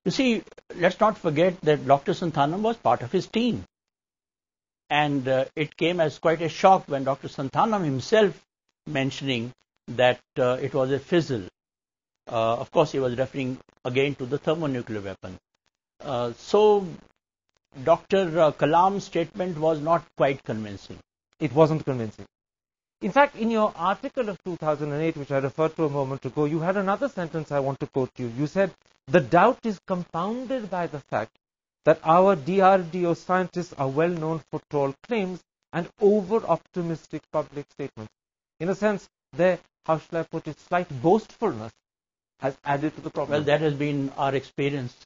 You see, let's not forget that Dr. Santhanam was part of his team. And it came as quite a shock when Dr. Santhanam himself mentioning that it was a fizzle. Of course, he was referring again to the thermonuclear weapon. So, Dr. Kalam's statement was not quite convincing. It wasn't convincing. In fact, in your article of 2008, which I referred to a moment ago, you had another sentence I want to quote you. You said, "The doubt is compounded by the fact that our DRDO scientists are well known for tall claims and over-optimistic public statements." In a sense, their, how shall I put it, slight boastfulness has added to the problem. Well, that has been our experience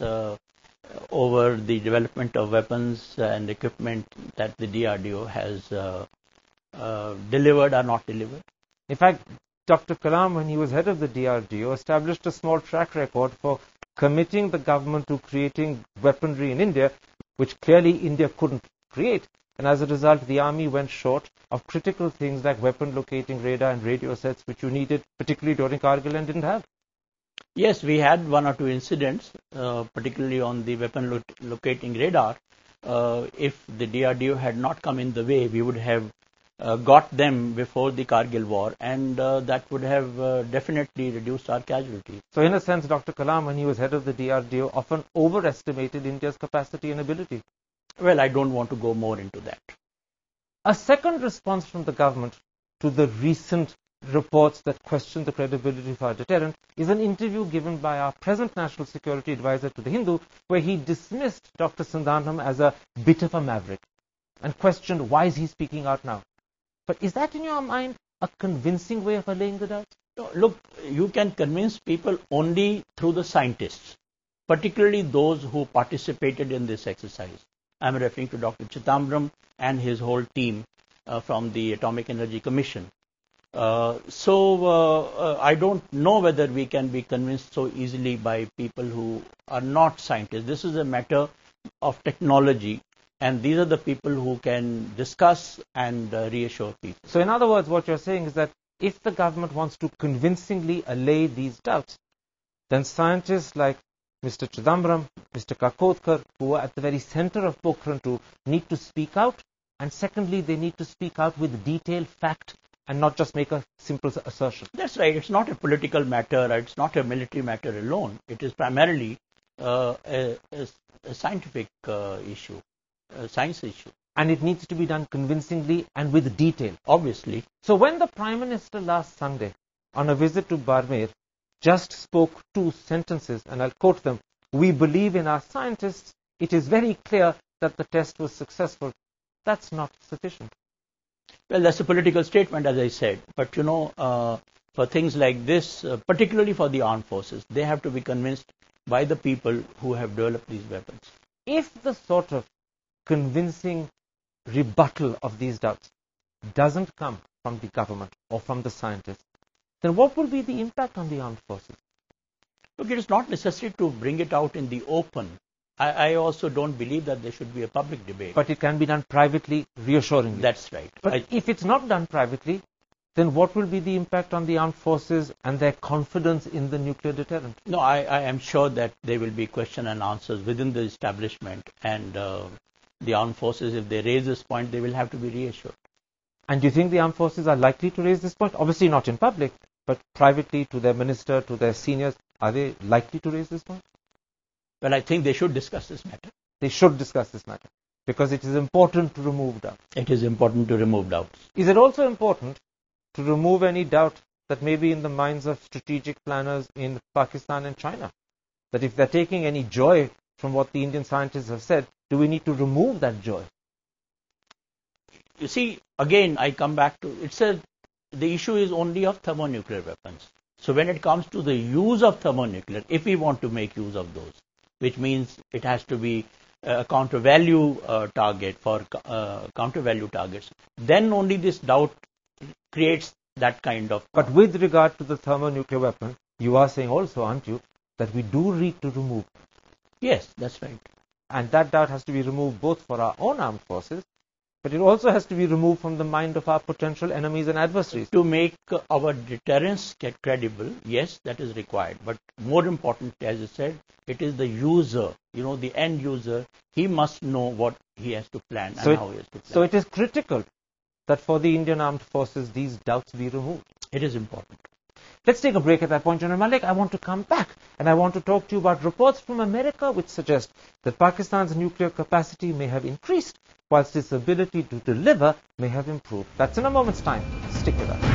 over the development of weapons and equipment that the DRDO has delivered or not delivered. In fact, Dr. Kalam, when he was head of the DRDO, established a small track record for committing the government to creating weaponry in India, which clearly India couldn't create. And as a result, the army went short of critical things like weapon locating radar and radio sets, which you needed, particularly during Kargil, and didn't have. Yes, we had one or two incidents, particularly on the weapon locating radar. If the DRDO had not come in the way, we would have got them before the Kargil war, and that would have definitely reduced our casualties. So in a sense, Dr. Kalam, when he was head of the DRDO, often overestimated India's capacity and ability. Well, I don't want to go more into that. A second response from the government to the recent reports that question the credibility of our deterrent is an interview given by our present National Security Advisor to the Hindu, where he dismissed Dr. Santhanam as a bit of a maverick and questioned why is he speaking out now. But is that, in your mind, a convincing way of allaying the doubts? No, look, you can convince people only through the scientists, particularly those who participated in this exercise. I'm referring to Dr. Chidambaram and his whole team from the Atomic Energy Commission. So I don't know whether we can be convinced so easily by people who are not scientists. This is a matter of technology, and these are the people who can discuss and reassure people. So in other words, what you're saying is that if the government wants to convincingly allay these doubts, then scientists like Mr. Chidambaram, Mr. Kakotkar, who are at the very center of Pokhran 2, need to speak out, and secondly, they need to speak out with detailed fact and not just make a simple assertion. That's right. It's not a political matter. It's not a military matter alone. It is primarily a scientific issue, a science issue. And it needs to be done convincingly and with detail. Obviously. So when the Prime Minister last Sunday, on a visit to Barmer, just spoke two sentences, and I'll quote them, "We believe in our scientists. It is very clear that the test was successful." That's not sufficient. Well, that's a political statement, as I said. But, you know, for things like this, particularly for the armed forces, they have to be convinced by the people who have developed these weapons. If the sort of convincing rebuttal of these doubts doesn't come from the government or from the scientists, then what will be the impact on the armed forces? Look, it is not necessary to bring it out in the open. I also don't believe that there should be a public debate. But it can be done privately, reassuringly. That's right. But if it's not done privately, then what will be the impact on the armed forces and their confidence in the nuclear deterrent? No, I am sure that there will be question and answers within the establishment, and the armed forces, if they raise this point, they will have to be reassured. And do you think the armed forces are likely to raise this point? Obviously not in public, but privately to their minister, to their seniors. Are they likely to raise this point? Well, I think they should discuss this matter. They should discuss this matter because it is important to remove doubts. It is important to remove doubts. Is it also important to remove any doubt that may be in the minds of strategic planners in Pakistan and China? That if they're taking any joy from what the Indian scientists have said, do we need to remove that joy? You see, again, I come back to, the issue is only of thermonuclear weapons. So when it comes to the use of thermonuclear, if we want to make use of those, which means it has to be a counter-value target for counter-value targets, then only this doubt creates that kind of... But with regard to the thermonuclear weapon, you are saying also, aren't you, that we do need to remove? Yes, that's right. And that doubt has to be removed both for our own armed forces But it also has to be removed from the mind of our potential enemies and adversaries. To make our deterrence get credible, yes, that is required. But more important, as I said, it is the user, the end user. He must know what he has to plan and how he has to plan. So it is critical that for the Indian Armed Forces, these doubts be removed. It is important. Let's take a break at that point, General Malik. I want to come back and I want to talk to you about reports from America which suggest that Pakistan's nuclear capacity may have increased whilst its ability to deliver may have improved. That's in a moment's time. Stick with us.